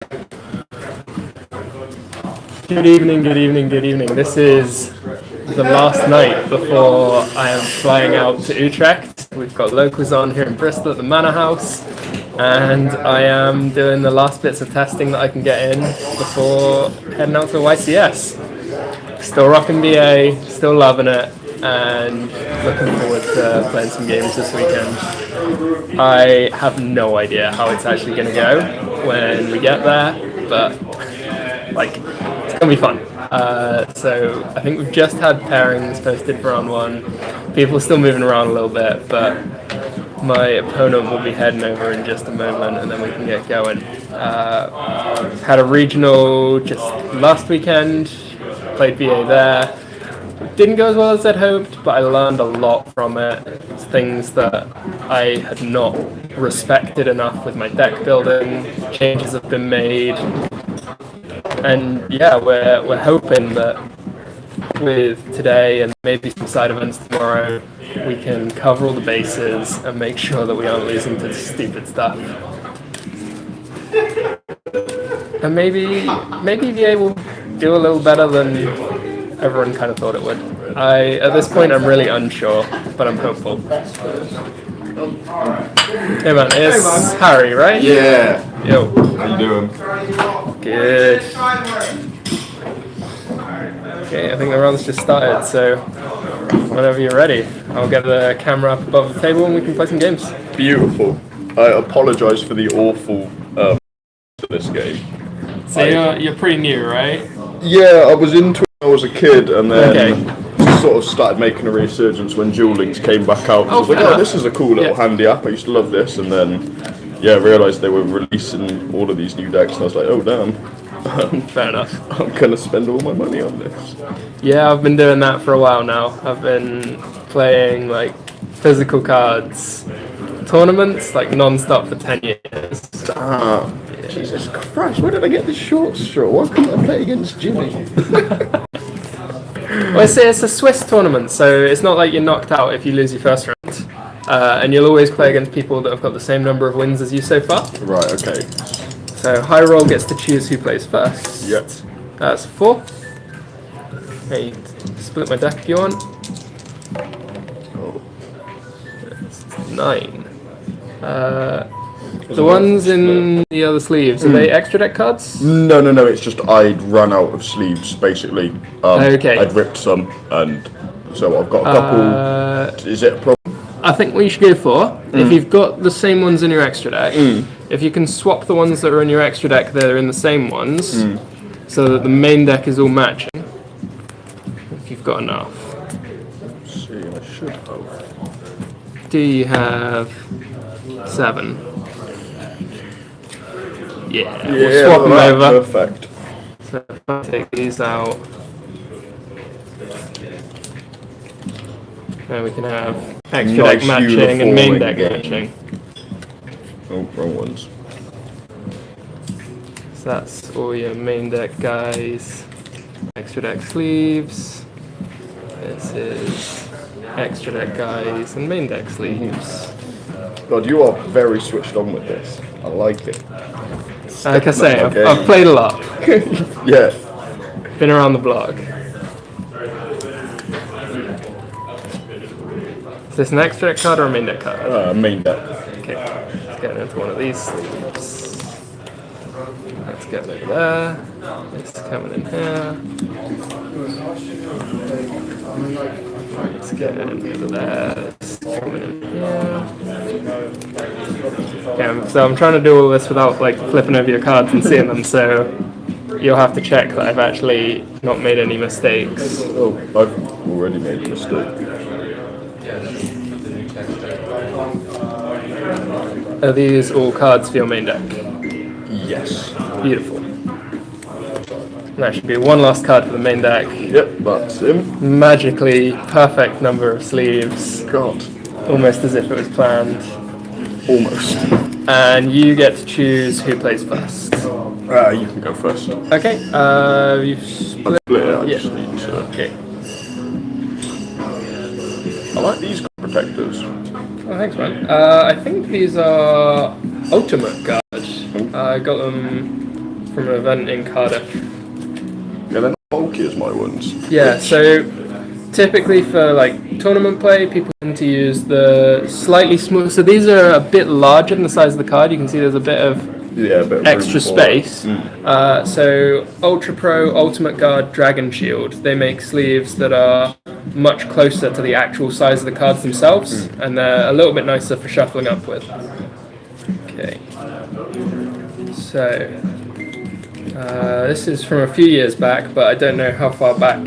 Good evening, good evening, good evening. This is the last night before I am flying out to Utrecht. We've got locals on here in Bristol at the Manor House, and I am doing the last bits of testing that I can get in before heading out to YCS. Still rocking BA, still loving it, and looking forward to playing some games this weekend. I have no idea how it's actually going to go when we get there, but it's gonna be fun. So I think we've just had pairings posted for round one. People are still moving around a little bit, but my opponent will be heading over in just a moment, and then we can get going. Had a regional just last weekend. Played VA there. Didn't go as well as I'd hoped, but I learned a lot from it. It's things that I had not respected enough with my deck building. Changes have been made. And yeah, we're hoping that with today and maybe some side events tomorrow, we can cover all the bases and make sure that we aren't losing to stupid stuff. And maybe VA will do a little better than everyone kind of thought it would. At this point, I'm really unsure, but I'm hopeful. Hey man, it's Harry, right? Yeah. Yo. How you doing? Good. Okay, I think the round's just started, so whenever you're ready, I'll get the camera up above the table and we can play some games. Beautiful. I apologise for the awful to this game. So you're pretty new, right? Yeah, I was into it when I was a kid, and then Okay. sort of started making a resurgence when Duel Links came back out. I was like, fair enough. this is a cool little handy app. I used to love this, and then realised they were releasing all of these new decks, and I was like, oh damn. Fair enough. I'm gonna spend all my money on this. Yeah, I've been doing that for a while now. I've been playing physical cards tournaments non-stop for 10 years. Jesus Christ, where did I get this short straw? Why couldn't I play against Jimmy? Well, it's a Swiss tournament, so it's not like you're knocked out if you lose your first round. And you'll always play against people that have got the same number of wins as you so far. Right, okay. So high roll gets to choose who plays first. Yep. That's 4. Hey, split my deck if you want. Oh. That's 9. The ones in the other sleeves, are they extra deck cards? No, it's just I'd run out of sleeves, basically. Okay. I'd ripped some, and so I've got a couple. Is it a problem? I think what you should go for, if you've got the same ones in your extra deck, if you can swap the ones that are in your extra deck that are in the same ones, so that the main deck is all matching, if you've got enough. Let's see, I should have. Do you have 7? Yeah, we'll swap them over. Perfect. So if I take these out, then we can have extra Nice deck matching and main uniforming deck game. matching. Oh, wrong ones. So that's all your main deck guys. Extra deck sleeves. This is extra deck guys and main deck sleeves. God, you are very switched on with this. I like it. Like I say, I've played a lot. Yeah. Been around the block. Is this an extra deck card or a main deck card? Main deck. Okay, let's get into one of these sleeves. Let's get over there. This is coming in here. Let's get over there. This is coming in here. Okay, so I'm trying to do all this without flipping over your cards and seeing them, so you'll have to check that I've actually not made any mistakes. Oh, I've already made a mistake. Are these all cards for your main deck? Yes. Beautiful. And that should be one last card for the main deck. Yep, that's him. Magically perfect number of sleeves. God. Almost as if it was planned. Almost. And you get to choose who plays first. You can go first. Okay, you've split. I just need to... Okay. I like these protectors. Oh, thanks, man. I think these are ultimate cards. I got them from an event in Cardiff. Yeah, they're not bulky as my ones. Yeah, so typically for like tournament play, people tend to use the slightly smaller. So these are a bit larger than the size of the card. You can see there's a bit of A bit of extra room for it. space. So Ultra Pro, Ultimate Guard, Dragon Shield, they make sleeves that are much closer to the actual size of the cards themselves, and they're a little bit nicer for shuffling up with. Okay. So this is from a few years back, but I don't know how far back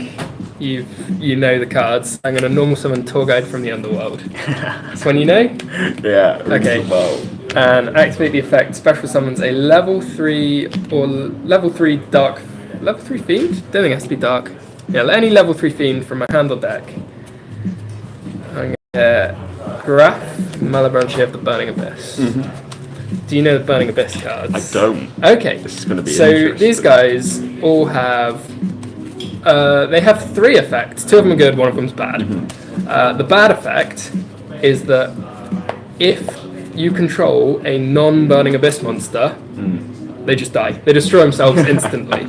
you know the cards. I'm going to normal summon Tour Guide from the Underworld. This one you know? Yeah. Okay. And activate the effect. Special summons a level 3 or level 3 dark. Level 3 fiend? Don't think it has to be dark. Yeah, any level 3 fiend from my hand or deck. I'm going to get Graph, Malabranche of the Burning Abyss. Do you know the Burning Abyss cards? I don't. Okay. This is going to be So interesting. these guys all have. They have 3 effects. 2 of them are good, 1 of them's bad. The bad effect is that if you control a non-Burning Abyss monster, they just die. They destroy themselves instantly.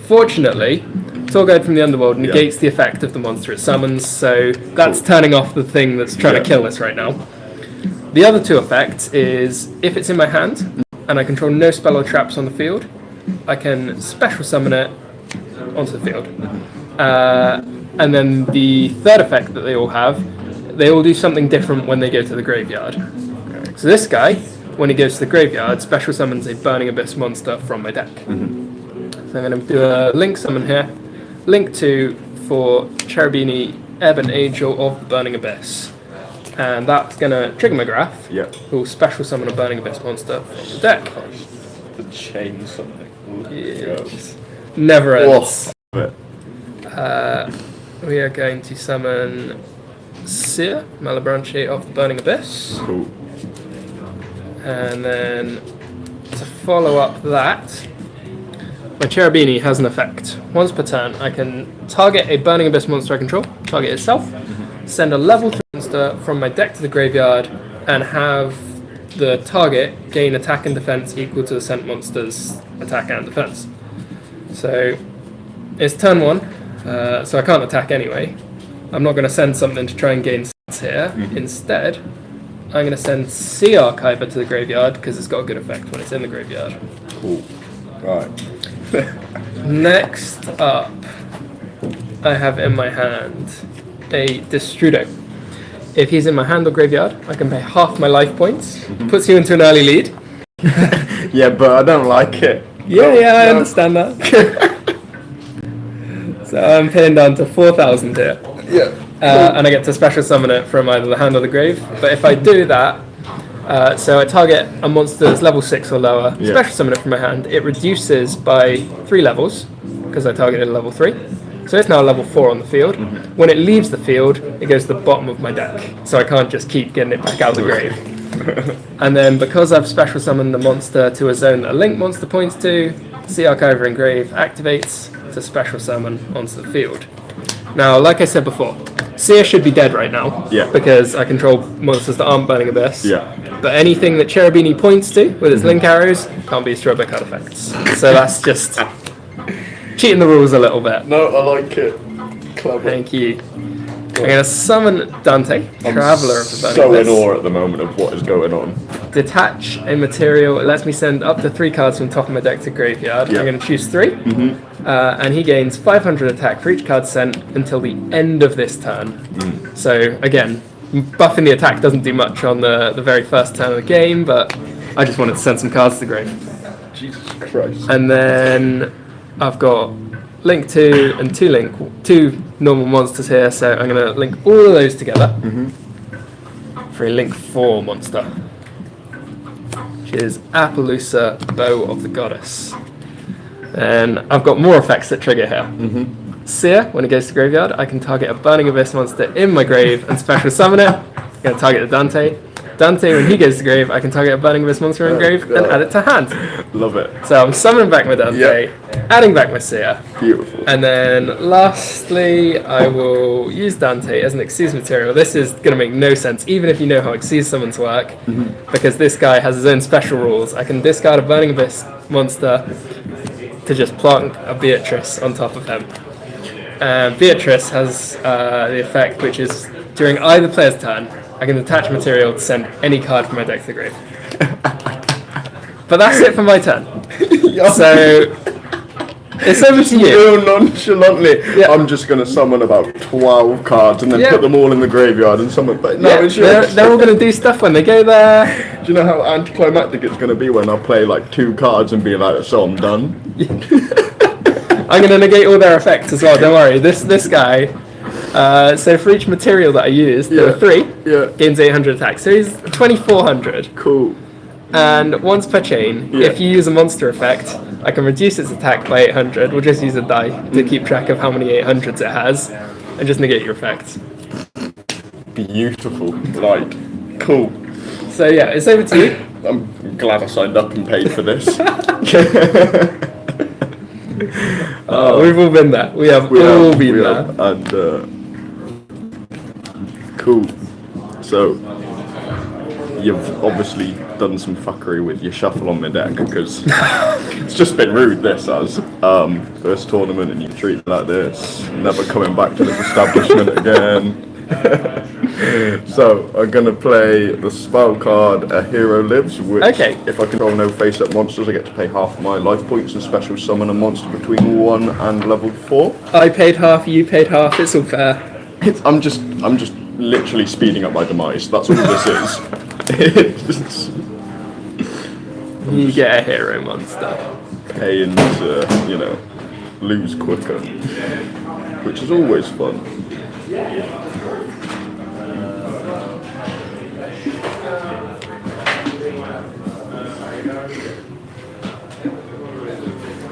Fortunately, Tour Guide from the Underworld negates the effect of the monster it summons, so that's turning off the thing that's trying to kill us right now. The other 2 effects is, if it's in my hand, and I control no spell or traps on the field, I can special summon it onto the field. And then the third effect that they all have, they all do something different when they go to the graveyard. So this guy, when he goes to the graveyard, special summons a Burning Abyss monster from my deck. So I'm going to do a Link summon here. Link 2 for Cherubini, Ebon Angel of the Burning Abyss. And that's going to trigger my Graph, who will special summon a Burning Abyss monster from the deck. The chain something. Yes. Never ends. We are going to summon Seer, Malabranche of the Burning Abyss. Cool. And then to follow up that, my Cherubini has an effect. Once per turn, I can target a Burning Abyss monster I control, target itself, send a level 3 monster from my deck to the graveyard, and have the target gain attack and defense equal to the sent monster's attack and defense. So it's turn 1, so I can't attack anyway. I'm not going to send something to try and gain stats here. Instead, I'm going to send Sea Archiver to the graveyard because it's got a good effect when it's in the graveyard. Cool. Right. Next up, I have in my hand a Destrudo. If he's in my hand or graveyard, I can pay half my life points. Puts you into an early lead. Yeah, but I don't like it. I understand that. So I'm pinning down to 4,000 here. Yeah. And I get to special summon it from either the hand or the grave. But if I do that, so I target a monster that's level 6 or lower, special summon it from my hand, it reduces by 3 levels, because I targeted a level 3. So it's now a level 4 on the field. When it leaves the field, it goes to the bottom of my deck. So I can't just keep getting it back out of the grave. And then because I've special summoned the monster to a zone that a link monster points to, Sea Archiver in grave activates to special summon onto the field. Now, like I said before, Seer should be dead right now, because I control monsters that aren't Burning Abyss. But anything that Cherubini points to with its link arrows can't be destroyed by card effects. So that's just cheating the rules a little bit. No, I like it. Clever. Thank you. I'm going to summon Dante, Traveller of the Burning so Abyss. in awe at the moment of what is going on. Detach a material. It lets me send up to 3 cards from top of my deck to graveyard. I'm going to choose 3. And he gains 500 attack for each card sent until the end of this turn. So again, buffing the attack doesn't do much on the very first turn of the game, but I just wanted to send some cards to the grave. Jesus Christ. And then I've got Link 2 and 2 normal monsters here, so I'm going to link all of those together for a Link 4 monster, which is Appaloosa, Bow of the Goddess. And I've got more effects that trigger here. Seer, when it goes to graveyard, I can target a Burning Abyss monster in my grave and special summon it. I'm going to target the Dante. Dante, when he goes to grave, I can target a Burning Abyss monster in grave and add it to hand. Love it. So I'm summoning back my Dante, adding back my Seer. Beautiful. And then lastly, I will use Dante as an Xyz material. This is going to make no sense, even if you know how Xyz summons work, because this guy has his own special rules. I can discard a Burning Abyss monster, to just plonk a Beatrice on top of him. Beatrice has the effect which is during either player's turn, I can attach material to send any card from my deck to the grave. But that's it for my turn. So it's over to you. Real nonchalantly, I'm just going to summon about 12 cards and then put them all in the graveyard and summon. But no, it's yours. They're all going to do stuff when they go there. Do you know how anticlimactic it's going to be when I play like 2 cards and be like, so I'm done? I'm going to negate all their effects as well. Don't worry. This guy. So for each material that I used, there were 3. Gains 800 attack. So he's 2400. Cool. And once per chain, if you use a monster effect, I can reduce its attack by 800. We'll just use a die to keep track of how many 800s it has, and just negate your effect. Beautiful. Like, cool. So yeah, it's over to you. I'm glad I signed up and paid for this. We've all been there. We have all been there. And cool. So you've obviously done some fuckery with your shuffle on my deck because it's just been rude. This as first tournament and you treat me like this, never coming back to this establishment again. So I'm gonna play the spell card A Hero Lives, which if I control no face-up monsters, I get to pay half my life points and special summon a monster between 1 and level 4. I paid half, you paid half. It's all fair. I'm just literally speeding up my demise. That's all this is. You get a hero monster. Paying to, lose quicker, which is always fun.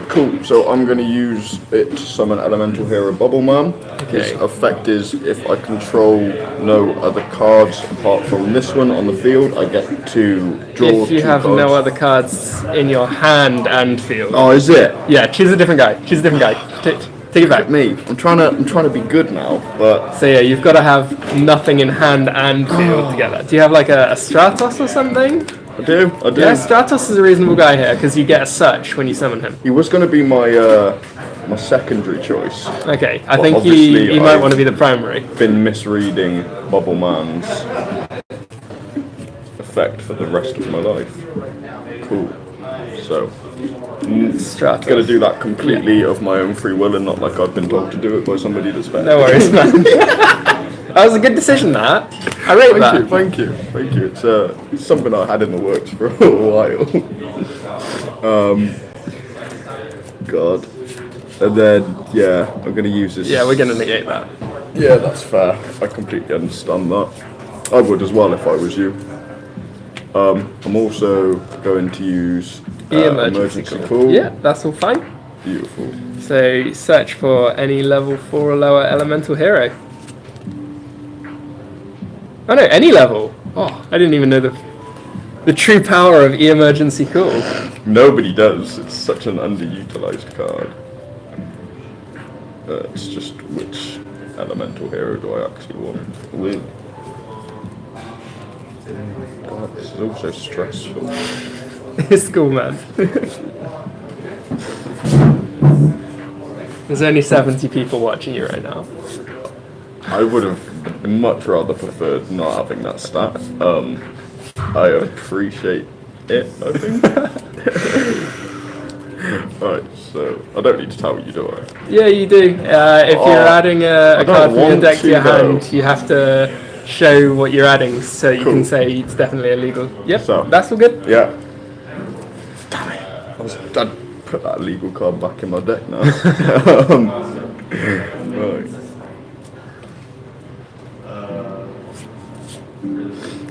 Cool, so I'm going to use it to summon Elemental Hero Bubble Man. His effect is if I control no other cards apart from this one on the field, I get to draw 2 cards. If you have no other cards in your hand and field. Oh, is it? Yeah, choose a different guy. Take it back. Me. I'm trying to be good now, but so yeah, you've got to have nothing in hand and field together. Do you have like a Stratos or something? I do. Yeah, Stratos is a reasonable guy here because you get a search when you summon him. He was going to be my my secondary choice. Okay, I think he might want to be the primary. Been misreading Bubble Man's effect for the rest of my life. Cool. So Stratos. Going to do that completely of my own free will and not like I've been told to do it by somebody that's better. No worries, man. That was a good decision, that. I rate that. Thank you. It's something I had in the works for a while. God. And then, I'm going to use this. Yeah, we're going to negate that. Yeah, that's fair. I completely understand that. I would as well if I was you. I'm also going to use emergency call. Yeah, that's all fine. Beautiful. So search for any level 4 or lower elemental hero. Oh no, any level. Oh, I didn't even know the true power of emergency call. Nobody does. It's such an underutilized card. It's just which elemental hero do I actually want to win? God, this is also stressful. It's cool, man. There's only 70 people watching you right now. I would have much rather preferred not having that stat. I appreciate it, I think. Alright, so I don't need to tell you, do I? Yeah, you do. If you're adding a card from your deck to your hand, you have to show what you're adding so you can say it's definitely illegal. Yep, so, that's all good. Yeah. Damn it. I'd put that illegal card back in my deck now. Right.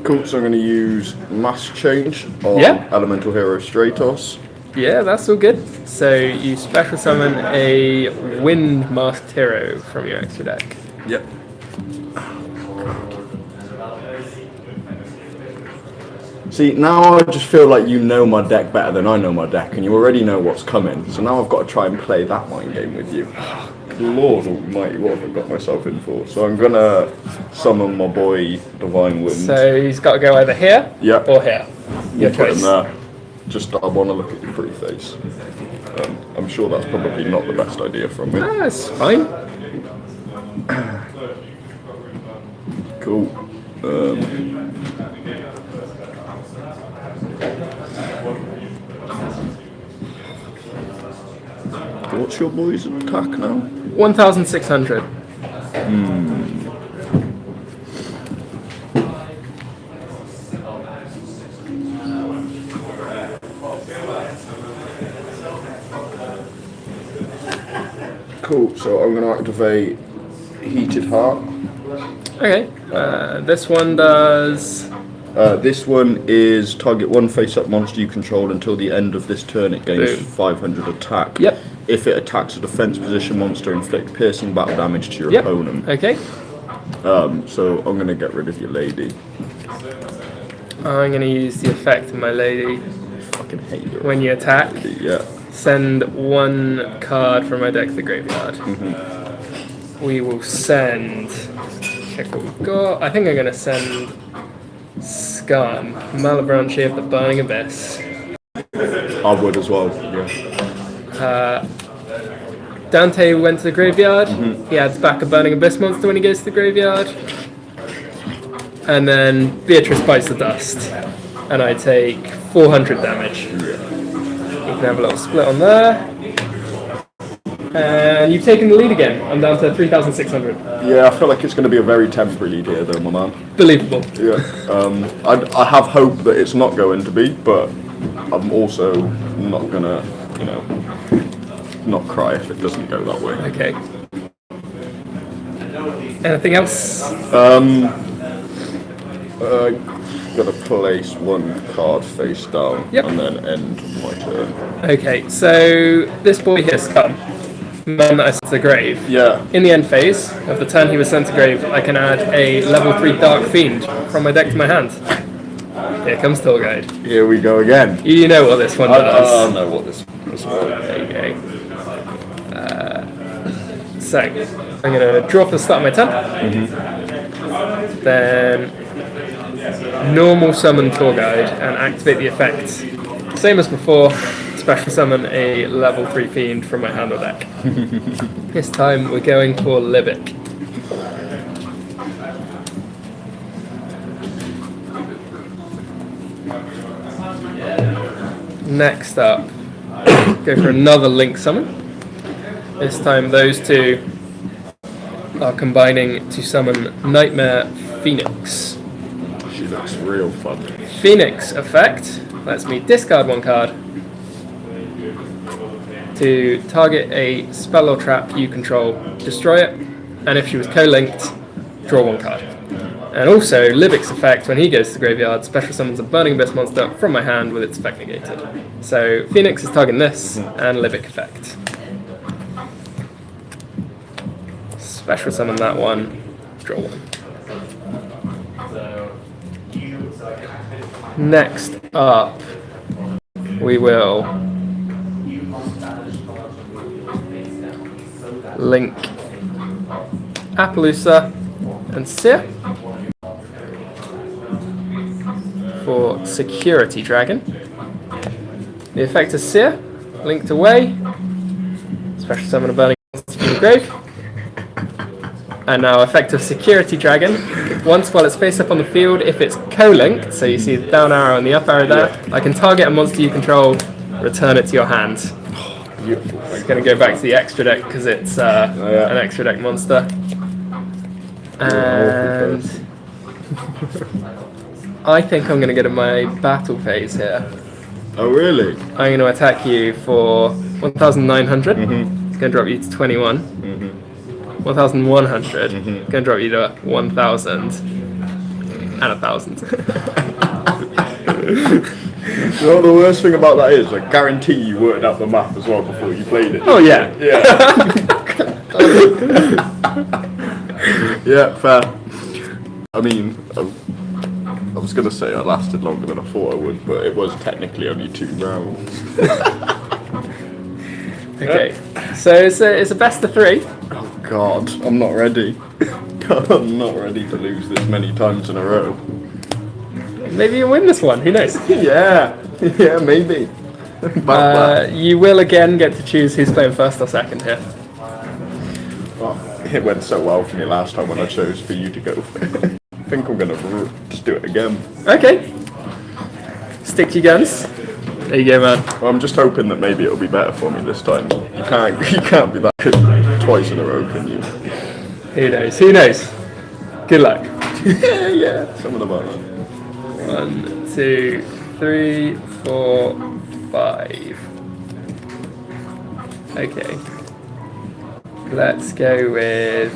Cool, so I'm going to use Mass Change on Elemental Hero Stratos. Yeah, that's all good. So you special summon a Wind Masked Hero from your extra deck. Yep. See, now I just feel like you know my deck better than I know my deck, and you already know what's coming. So now I've got to try and play that mind game with you. Lord almighty, what have I got myself in for? So I'm going to summon my boy Divine Wind. So he's got to go either here or here. Your choice. Put him there. Just I want to look at your pretty face. I'm sure that's probably not the best idea from me. That's fine. Cool. What's your boy's attack now? 1,600. Cool, so I'm going to activate Heated Heart. Okay. This one does. This one is target one face-up monster you control until the end of this turn. It gains Boom. 500 attack. Yep. If it attacks a defense position monster, inflict piercing battle damage to your Yep. opponent. Okay. So I'm going to get rid of your lady. I'm going to use the effect of my lady. Fucking hate her. When you attack, Yeah. send one card from my deck to the graveyard. We will send. Check what we've got. I think I'm going to send Scum, Malebranche of the Burning Abyss. I would as well, yeah. Dante went to the graveyard. He adds back a Burning Abyss monster when he goes to the graveyard. And then Beatrice bites the dust. And I take 400 damage. You can have a little split on there. And you've taken the lead again. I'm down to 3,600. Yeah, I feel like it's going to be a very temporary lead here, though, my man. Believable. Yeah. I have hope that it's not going to be, but I'm also not going to, not cry if it doesn't go that way. Okay. Anything else? Got to place one card face down Yep. and then end my turn. Okay, so this boy here, Scum, man that I sent to the grave. Yeah. In the end phase of the turn he was sent to grave, I can add a level 3 Dark Fiend from my deck to my hand. Here comes Tour Guide. Here we go again. You know what this one does. I know what this is. There you go. So, I'm going to draw for the start of my turn. Then normal summon Tour Guide and activate the effect. Same as before, special summon a level 3 Fiend from my hand or deck. This time we're going for Libic. Next up, go for another Link summon. This time those two are combining to summon Nightmare Phoenix. She looks real fun. Phoenix effect lets me discard one card to target a spell or trap you control, destroy it, and if she was co-linked, draw one card. And also, Libic's effect, when he goes to the graveyard, special summons a Burning Abyss monster from my hand with its effect negated. So Phoenix is targeting this, and Libic effect. Special summon that one, draw one. Next up, we will link Appaloosa and Seer for Security Dragon. The effect is Seer, linked away, special summon a Burning Monster from the grave. And now effective Security Dragon. Once while it's face up on the field, if it's co-linked, so you see the down arrow and the up arrow there, I can target a monster you control, return it to your hand. Beautiful. It's going to go back to the extra deck because it's an extra deck monster. And I think I'm going to go to my battle phase here. Oh, really? I'm going to attack you for 1,900. It's going to drop you to 21. 1,100. Going to drop you to 1,000. And 1,000. You know what the worst thing about that is? I guarantee you worked out the math as well before you played it. Oh, yeah. Yeah. Yeah, fair. I mean, I was going to say I lasted longer than I thought I would, but it was technically only 2 rounds. Okay, so it's a best of 3. Oh God, I'm not ready. I'm not ready to lose this many times in a row. Maybe you win this one, who knows? Yeah, maybe. You will again get to choose who's playing first or second here. Well, it went so well for me last time when I chose for you to go. I think I'm gonna just do it again. Okay. Stick to your guns. There you go, man. Well, I'm just hoping that maybe it'll be better for me this time. You can't be that good twice in a row, can you? Who knows? Who knows? Good luck. Yeah, some of them are. 1, 2, 3, 4, 5. Okay. Let's go with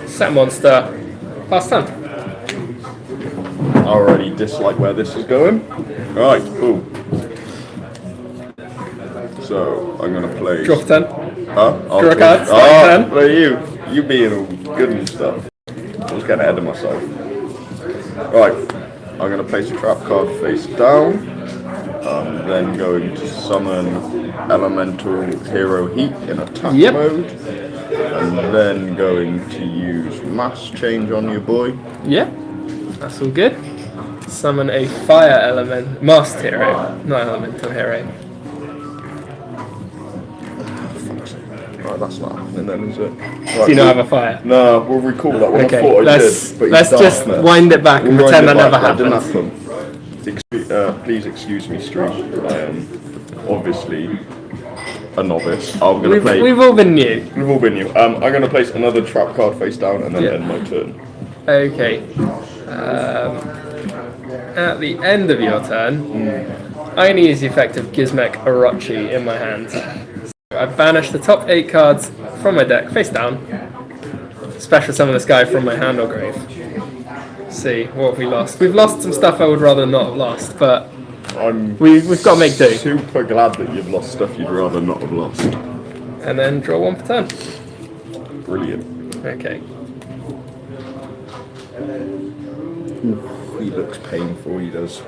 Set Monster. Pass turn. I already dislike where this is going. Right, cool. So I'm gonna play. Draw for 10. Huh? Draw a card. Oh, Start 10. look at you being all good and stuff. I was getting ahead of myself. Right, I'm gonna place a trap card face down. I'm then going to summon Elemental Hero Heat in attack mode. And then going to use Mass Change on your boy. Yeah, that's all good. Summon a fire element, masked hero, not elemental hero. Right, that's not happening then, is it? Right, Do you not have a fire? No, we'll recall that one. Okay, I thought I let's did. But let's just wind it back and pretend that never happened. Please excuse me, Street. I am obviously a novice. I'm gonna play. We've all been new. We've all been new. I'm gonna place another trap card face down and then end my turn. Okay. At the end of your turn, I only use the effect of Gizmek Orochi in my hand. I banish the top 8 cards from my deck face down. Special summon this guy from my hand or grave. See, what have we lost? We've lost some stuff I would rather not have lost, but we've got to make do. Super glad that you've lost stuff you'd rather not have lost. And then draw 1 per turn. Brilliant. Okay. He looks painful, he does.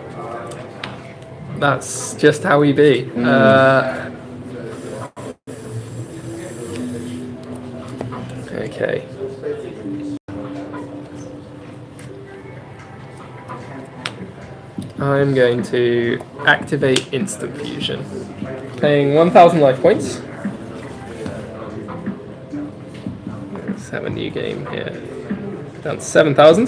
That's just how we be. Okay. I'm going to activate Instant Fusion. Paying 1,000 life points. Let's have a new game here. Down to 7,000.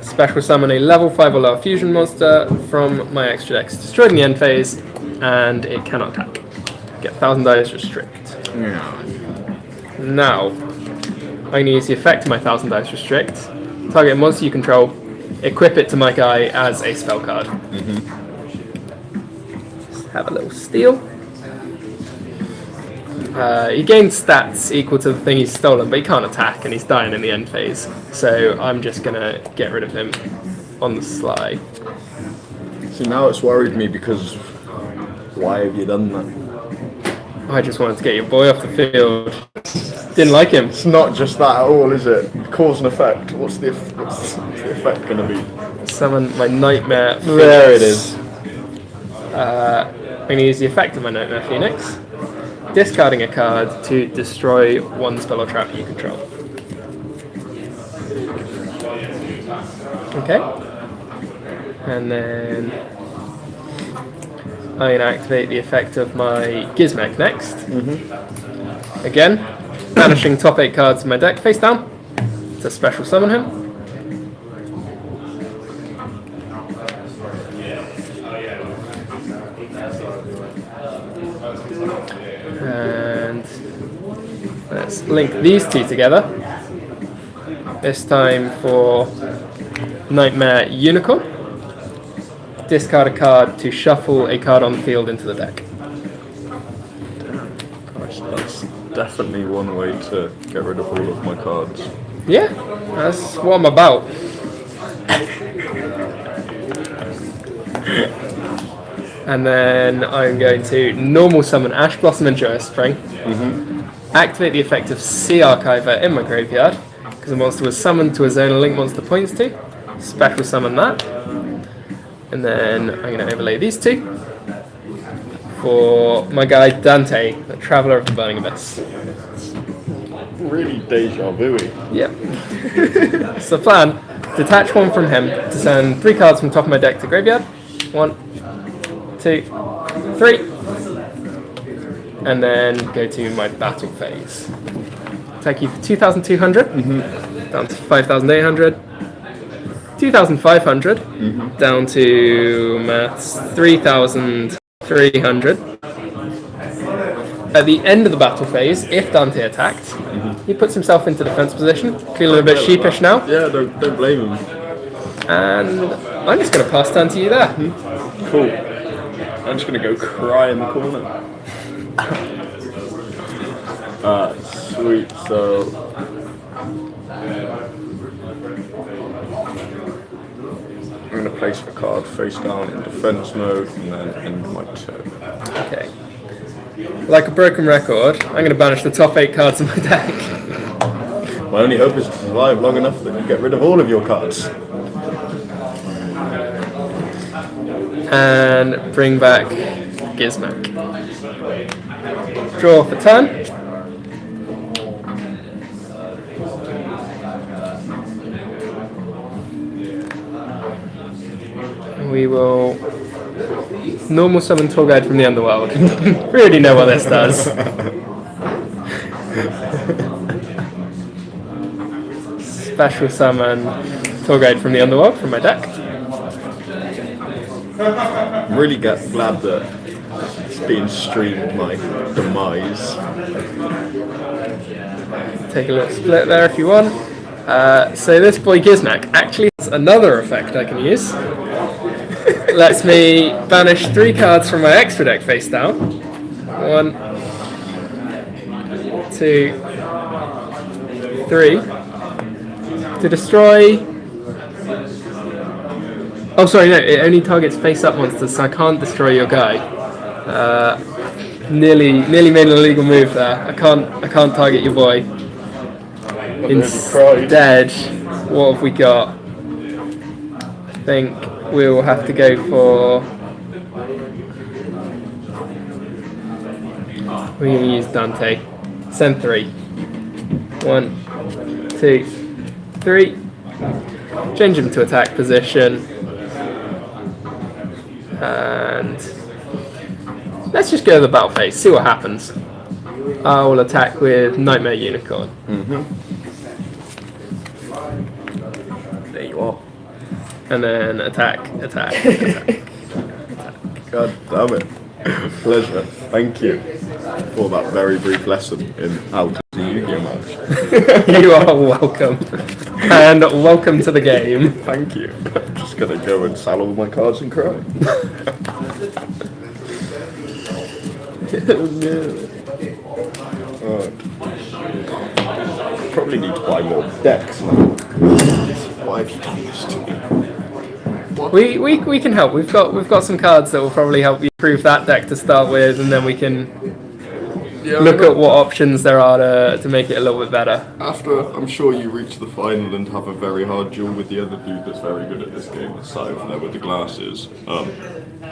Special summon a level 5 or lower fusion monster from my extra decks. Destroyed in the end phase, and it cannot attack. Get 1,000 dice restrict. Now, I'm going to use the effect of my 1,000 dice restrict. Target a monster you control, equip it to my guy as a spell card. Just have a little steal. He gains stats equal to the thing he's stolen, but he can't attack and he's dying in the end phase. So I'm just going to get rid of him on the sly. See, now it's worried me because why have you done that? I just wanted to get your boy off the field. Didn't like him. It's not just that at all, is it? Cause and effect. What's the effect going to be? Summon my Nightmare Phoenix. There it is. I'm going to use the effect of my Nightmare Phoenix. Discarding a card to destroy 1 spell or trap you control. Okay. And then I'm going to activate the effect of my Gizmek next. Again, banishing top 8 cards in my deck face down to special summon him. And let's link these 2 together. This time for Nightmare Unicorn. Discard a card to shuffle a card on the field into the deck. Gosh, that's definitely one way to get rid of all of my cards. Yeah, that's what I'm about. And then I'm going to normal summon Ash Blossom and Joyous Spring. Activate the effect of Sea Archiver in my graveyard, because the monster was summoned to a zone a link monster points to. Special summon that. And then I'm going to overlay these 2 for my guy Dante, the Traveller of the Burning Abyss. Really deja vu-y. Yep. It's the plan. detach one from him to send 3 cards from top of my deck to graveyard. 1, 2, 3. And then go to my battle phase. Attack you for 2,200 down to 5,800. 2,500 down to maths 3,300. At the end of the battle phase, if Dante attacked, he puts himself into defense position. Feeling a bit sheepish now. Yeah, don't blame him. And I'm just going to pass turn to you there. Cool. I'm just going to go cry in the corner. Sweet, so... I'm going to place the card face down in defense mode and then end my turn. Okay. Like a broken record, I'm going to banish the top 8 cards in my deck. My only hope is to survive long enough that you get rid of all of your cards. And bring back Gizmac. Draw for turn. We will normal summon Tour Guide from the Underworld. We already know what this does. Special summon Tour Guide from the Underworld from my deck. I'm really glad that it's being streamed, my demise. Take a little split there if you want. So this boy Gizmac actually has another effect I can use. Lets me banish 3 cards from my extra deck face down. 1, 2, 3. To destroy... Oh, sorry, no, it only targets face-up monsters, so I can't destroy your guy. Nearly made an illegal move there. I can't target your boy. Instead, what have we got? I think we will have to go for... We're going to use Dante. Send 3. 1, 2, 3. Change him to attack position. And let's just go to the battle phase, see what happens. I will attack with Nightmare Unicorn. There you are. And then attack. God damn it. Pleasure. Thank you for that very brief lesson in how to do Yu-Gi-Oh match. You are welcome. And welcome to the game. Thank you. I'm just gonna go and sell all my cards and cry. Probably need to buy more decks now. Why have you done this to me? We can help. We've got some cards that will probably help you improve that deck to start with, and then we can look at what options there are to make it a little bit better. After I'm sure you reach the final and have a very hard duel with the other dude that's very good at this game, the Scythe there with the glasses, I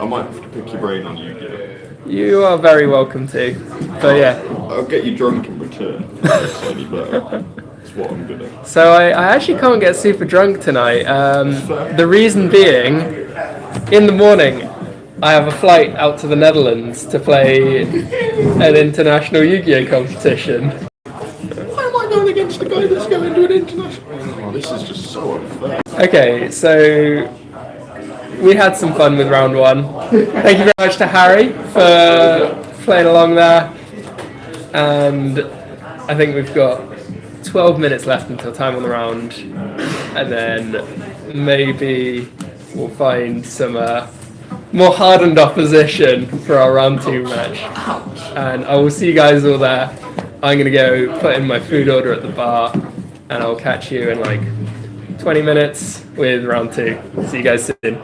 might have to pick your brain on Yu-Gi-Oh! You are very welcome to. But yeah. I'll get you drunk in return. That's any better. That's what I'm good at. So I actually can't get super drunk tonight. The reason being, in the morning, I have a flight out to the Netherlands to play an international Yu-Gi-Oh competition. Why am I going against the guy that's going to an international? Oh, this is just so unfair. Okay, so we had some fun with round 1. Thank you very much to Harry for playing along there. And I think we've got 12 minutes left until time on the round. And then maybe we'll find some more hardened opposition for our round 2 match. And I will see you guys all there. I'm going to go put in my food order at the bar. And I'll catch you in like 20 minutes with round 2. See you guys soon.